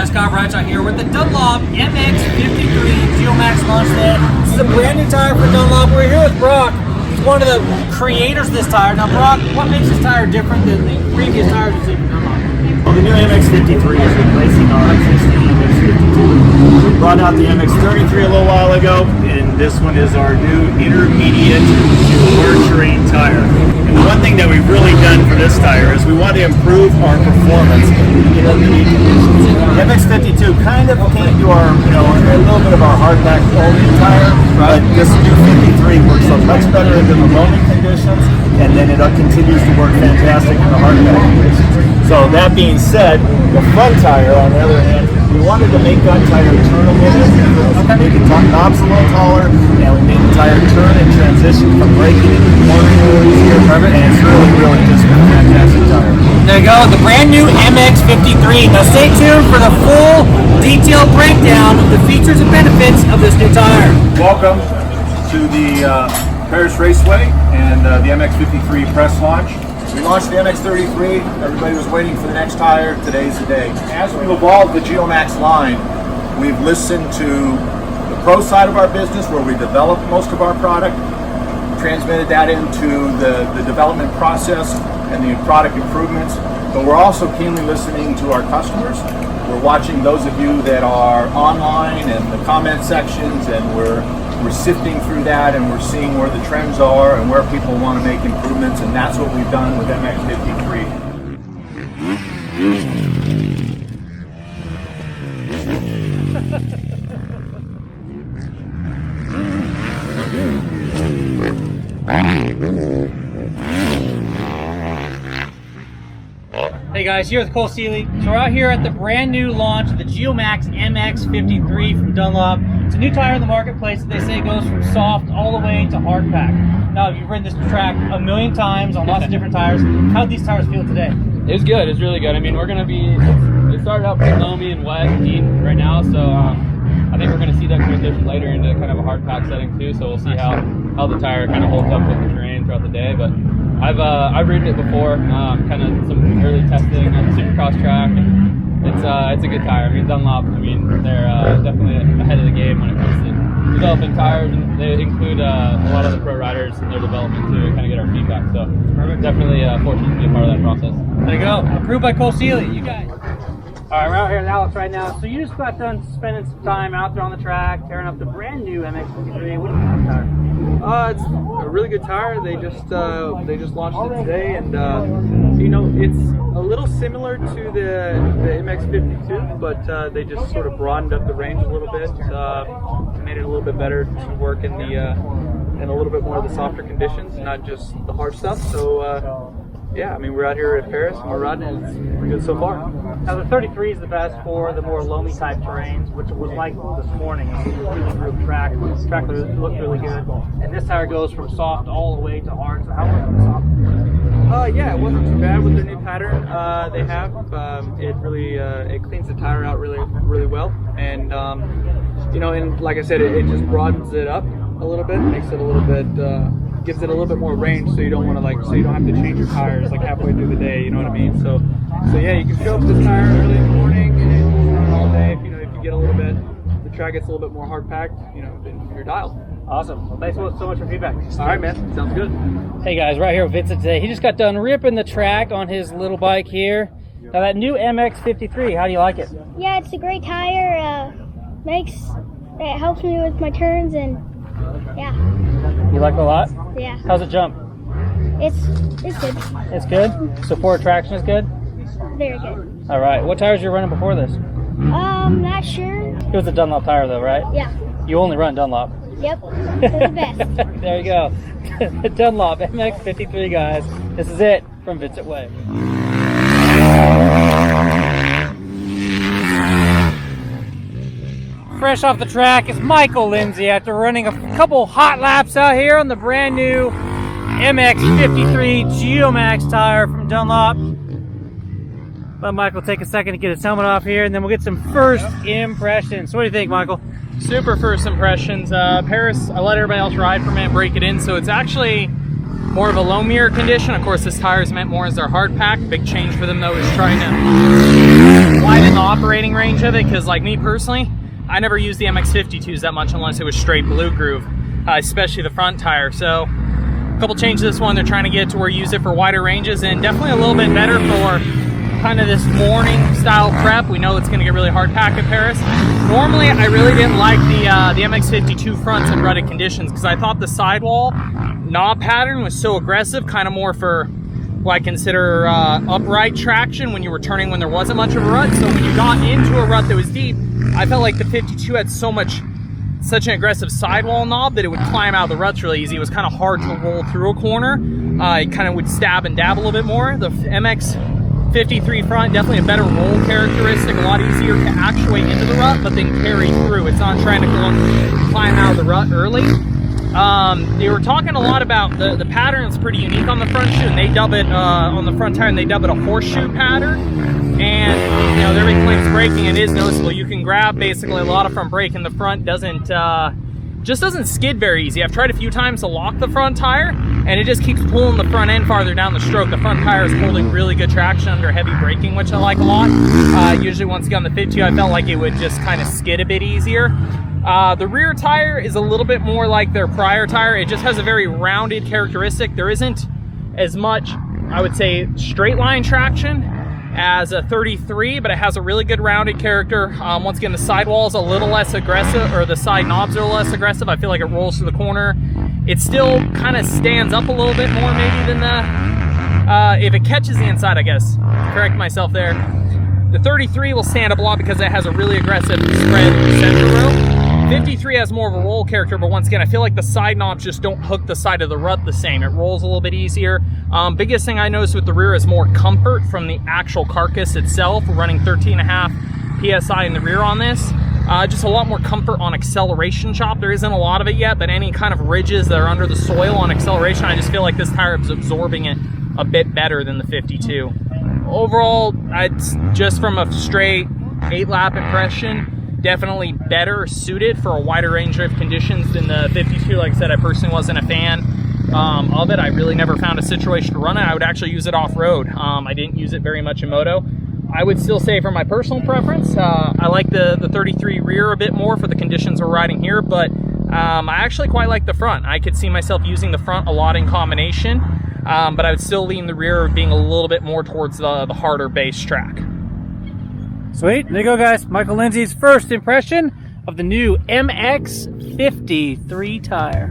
guys, Scott Bright out here with the Dunlop MX53 Geomax launch set. This is a brand new tire for Dunlop. We're here with Brock. He's one of the creators of this tire. Now, Brock, what makes this tire different than the previous tires you've seen from Dunlop? Well, the new MX53 is replacing our existing MX52. We brought out the MX33 a little while ago, and this one is our new intermediate to hard terrain tire. And the one thing that we've really done for this tire is we want to improve our performance in intermediate conditions. The MX52 kind of came to our, a little bit of our hardback only tire, but this new 53 works so much better in the loaming conditions, and then it continues to work fantastic in the hardback conditions. So that being said, the front tire, on the other hand, we wanted to make that tire turn a little bit, make the knobs a little taller, and we made the tire turn and transition from braking into cornering a little easier, and it's really just been a fantastic tire. There you go, the brand new MX53. Now stay tuned for the full detailed breakdown of the features and benefits of this new tire. Welcome to the Paris Raceway and the MX53 press launch. We launched the MX33, everybody was waiting for the next tire, today's the day. As we've evolved the Geomax line, we've listened to the pro side of our business where we develop most of our product, transmitted that into the development process and the product improvements, but we're also keenly listening to our customers. We're watching those of you that are online and the comment sections, and we're sifting through that, and we're seeing where the trends are and where people want to make improvements, and that's what we've done with MX53. Hey guys, here with Cole Seeley. So we're out here at the brand new launch of the Geomax MX53 from Dunlop. It's a new tire in the marketplace that they say goes from soft all the way to hard pack. Now, you've ridden this track a million times on lots of different tires. How do these tires feel today? It's good. It's really good. I mean, we're going to be, it started out pretty loamy and wet and heat right now, so I think we're going to see that transition later into kind of a hard pack setting too, so we'll see how the tire kind of holds up with the terrain throughout the day. But I've ridden it before, kind of some early testing on the Supercross track, and it's a good tire. I mean, Dunlop, they're definitely ahead of the game when it comes to developing tires, and they include a lot of the pro riders in their development to kind of get our feedback. So definitely fortunate to be a part of that process. There you go. Approved by Cole Seeley. You guys. All right, we're out here with Alex right now. So you just got done spending some time out there on the track, tearing up the brand new MX53. What do you think of the tire? It's a really good tire. They just launched it today, and it's a little similar to the MX52, but they just sort of broadened up the range a little bit, made it a little bit better to work in a little bit more of the softer conditions, not just the hard stuff. So yeah, we're out here at Paris and we're riding, and it's pretty good so far. Now the 33 is the best for the more loamy type terrains, which it was like this morning. It was really through track. The track looked really good. And this tire goes from soft all the way to hard. So how was the soft? Yeah, it wasn't too bad with their new pattern they have. It really it cleans the tire out really well, and and like I said, it just broadens it up a little bit, makes it a little bit. Gives it a little bit more range, so you don't want to so you don't have to change your tires like halfway through the day. You know what I mean? So yeah, you can fill up this tire early in the morning and run all day. If you get a little bit, the track gets a little bit more hard packed. Then you're dialed. Awesome. Well, thanks so much for feedback. All right, man. Sounds good. Hey guys, right here with Vincent today. He just got done ripping the track on his little bike here. Now that new MX53, how do you like it? Yeah, it's a great tire. It helps me with my turns, and yeah. You like it a lot? Yeah. How's it jump? It's good. It's good? So forward traction is good? Very good. All right. What tires you running before this? Not sure. It was a Dunlop tire though, right? Yeah. You only run Dunlop. Yep. They're the best. There you go. Dunlop MX53, guys. This is it from Vincent Way. Fresh off the track is Michael Lindsay after running a couple hot laps out here on the brand new MX53 Geomax tire from Dunlop. Let Michael take a second to get his helmet off here, and then we'll get some first impressions. So what do you think, Michael? Super first impressions. Paris, I let everybody else ride for a minute, break it in, so it's actually more of a loamier condition. Of course, this tire is meant more as their hard pack. Big change for them though is trying to widen the operating range of it, because like me personally, I never used the MX52s that much unless it was straight blue groove, especially the front tire. So a couple changes to this one. They're trying to get to where you use it for wider ranges, and definitely a little bit better for kind of this morning style prep. We know it's going to get really hard pack in Paris. Normally, I really didn't like the MX52 fronts in rutted conditions because I thought the sidewall knob pattern was so aggressive, kind of more for what I consider upright traction when you were turning when there wasn't much of a rut. So when you got into a rut that was deep, I felt like the 52 had such an aggressive sidewall knob that it would climb out of the ruts really easy. It was kind of hard to roll through a corner. It kind of would stab and dab a little bit more. The MX53 front, definitely a better roll characteristic, a lot easier to actuate into the rut, but then carry through. It's not trying to climb out of the rut early. They were talking a lot about the pattern. It's pretty unique on the front shoe, and they dub it on the front tire, and they dub it a horseshoe pattern. And you know, their big claim is braking, and it is noticeable. You can grab basically a lot of front brake, and the front just doesn't skid very easy. I've tried a few times to lock the front tire, and it just keeps pulling the front end farther down the stroke. The front tire is holding really good traction under heavy braking, which I like a lot. Usually once you get on the 52, I felt like it would just kind of skid a bit easier. The rear tire is a little bit more like their prior tire. It just has a very rounded characteristic. There isn't as much, I would say, straight line traction as a 33, but it has a really good rounded character. Once again, the sidewall is a little less aggressive, or the side knobs are a little less aggressive. I feel like it rolls through the corner. It still kind of stands up a little bit more maybe than if it catches the inside, I guess. Correct myself there. The 33 will stand up a lot because it has a really aggressive spread center row. 53 has more of a roll character, but once again, I feel like the side knobs just don't hook the side of the rut the same. It rolls a little bit easier. Biggest thing I noticed with the rear is more comfort from the actual carcass itself. We're running 13.5 PSI in the rear on this. Just a lot more comfort on acceleration chop. There isn't a lot of it yet, but any kind of ridges that are under the soil on acceleration, I just feel like this tire is absorbing it a bit better than the 52. Overall, just from a straight 8-lap impression, definitely better suited for a wider range of conditions than the 52. Like I said, I personally wasn't a fan of it. I really never found a situation to run it. I would actually use it off-road. I didn't use it very much in moto. I would still say for my personal preference, I like the 33 rear a bit more for the conditions we're riding here, but I actually quite like the front. I could see myself using the front a lot in combination, but I would still lean the rear being a little bit more towards the harder base track. Sweet. There you go, guys. Michael Lindsay's first impression of the new MX53 tire.